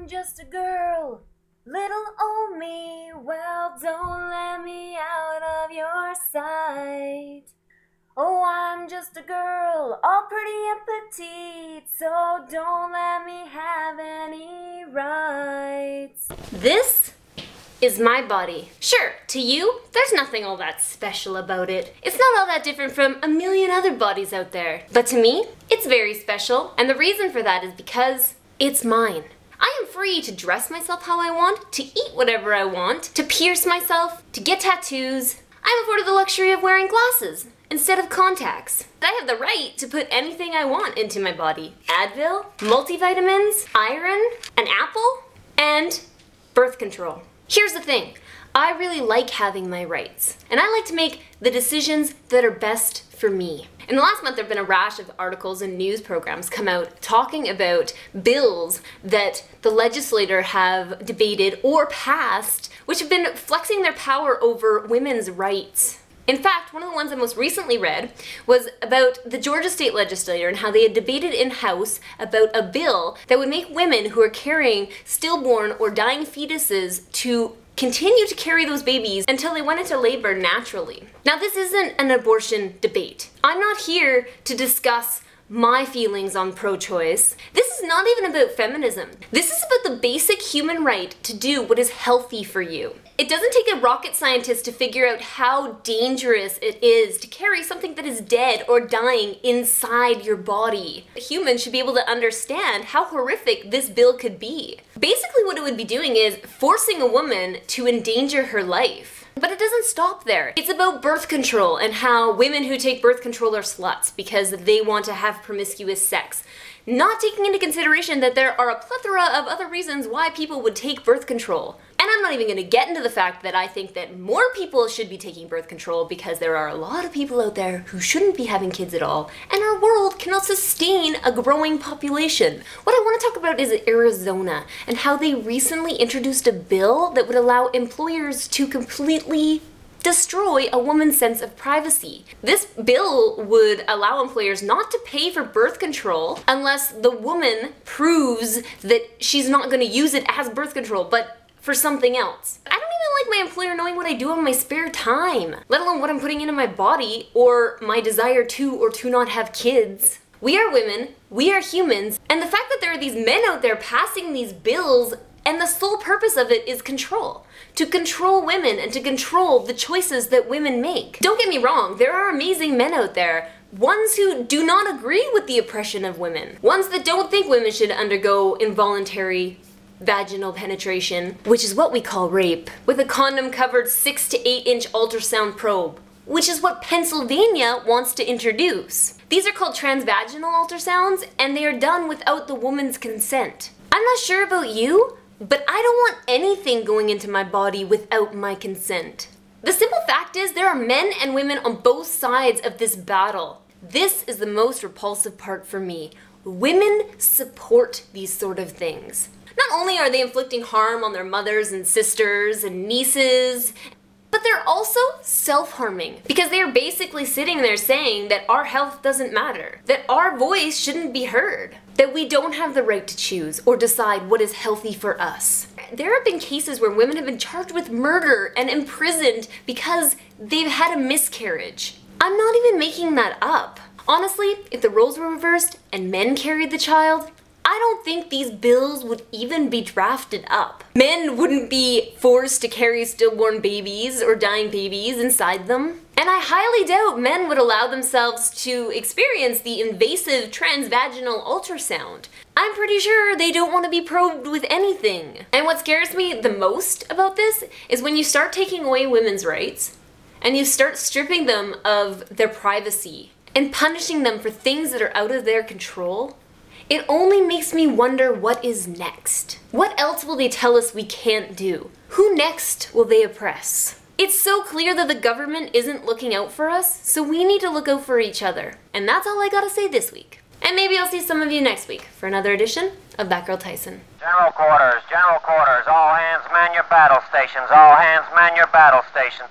I'm just a girl, little old me. Well, don't let me out of your sight. Oh, I'm just a girl, all pretty and petite, so don't let me have any rights. This is my body. Sure, to you, there's nothing all that special about it. It's not all that different from a million other bodies out there. But to me, it's very special, and the reason for that is because it's mine. I am free to dress myself how I want, to eat whatever I want, to pierce myself, to get tattoos. I'm afforded the luxury of wearing glasses instead of contacts. I have the right to put anything I want into my body. Advil, multivitamins, iron, an apple, and birth control. Here's the thing, I really like having my rights, and I like to make the decisions that are best for me. In the last month, there have been a rash of articles and news programs come out talking about bills that the legislature have debated or passed, which have been flexing their power over women's rights. In fact, one of the ones I most recently read was about the Georgia state legislature and how they had debated in-house about a bill that would make women who are carrying stillborn or dying fetuses to continue to carry those babies until they went into labor naturally. Now, this isn't an abortion debate. I'm not here to discuss my feelings on pro-choice. This is not even about feminism. This is about the basic human right to do what is healthy for you. It doesn't take a rocket scientist to figure out how dangerous it is to carry something that is dead or dying inside your body. Humans should be able to understand how horrific this bill could be. Basically, what it would be doing is forcing a woman to endanger her life. But it doesn't stop there. It's about birth control and how women who take birth control are sluts because they want to have promiscuous sex. Not taking into consideration that there are a plethora of other reasons why people would take birth control. And I'm not even going to get into the fact that I think that more people should be taking birth control because there are a lot of people out there who shouldn't be having kids at all, and our world cannot sustain a growing population. What I want to talk about is Arizona and how they recently introduced a bill that would allow employers to completely destroy a woman's sense of privacy. This bill would allow employers not to pay for birth control unless the woman proves that she's not going to use it as birth control, but for something else. I don't even like my employer knowing what I do on my spare time, let alone what I'm putting into my body or my desire to or to not have kids. We are women, we are humans, and the fact that there are these men out there passing these bills and the sole purpose of it is control. To control women and to control the choices that women make. Don't get me wrong, there are amazing men out there. Ones who do not agree with the oppression of women. Ones that don't think women should undergo involuntary vaginal penetration, which is what we call rape, with a condom-covered 6 to 8 inch ultrasound probe, which is what Pennsylvania wants to introduce. These are called trans-vaginal ultrasounds, and they are done without the woman's consent. I'm not sure about you, but I don't want anything going into my body without my consent. The simple fact is there are men and women on both sides of this battle. This is the most repulsive part for me. Women support these sort of things. Not only are they inflicting harm on their mothers and sisters and nieces, but they're also self-harming because they are basically sitting there saying that our health doesn't matter, that our voice shouldn't be heard, that we don't have the right to choose or decide what is healthy for us. There have been cases where women have been charged with murder and imprisoned because they've had a miscarriage. I'm not even making that up. Honestly, if the roles were reversed and men carried the child, I don't think these bills would even be drafted up. Men wouldn't be forced to carry stillborn babies or dying babies inside them. And I highly doubt men would allow themselves to experience the invasive trans-vaginal ultrasound. I'm pretty sure they don't want to be probed with anything. And what scares me the most about this is when you start taking away women's rights and you start stripping them of their privacy and punishing them for things that are out of their control. It only makes me wonder what is next. What else will they tell us we can't do? Who next will they oppress? It's so clear that the government isn't looking out for us, so we need to look out for each other. And that's all I gotta say this week. And maybe I'll see some of you next week for another edition of That Girl Tyson. General quarters, all hands man your battle stations, all hands man your battle stations.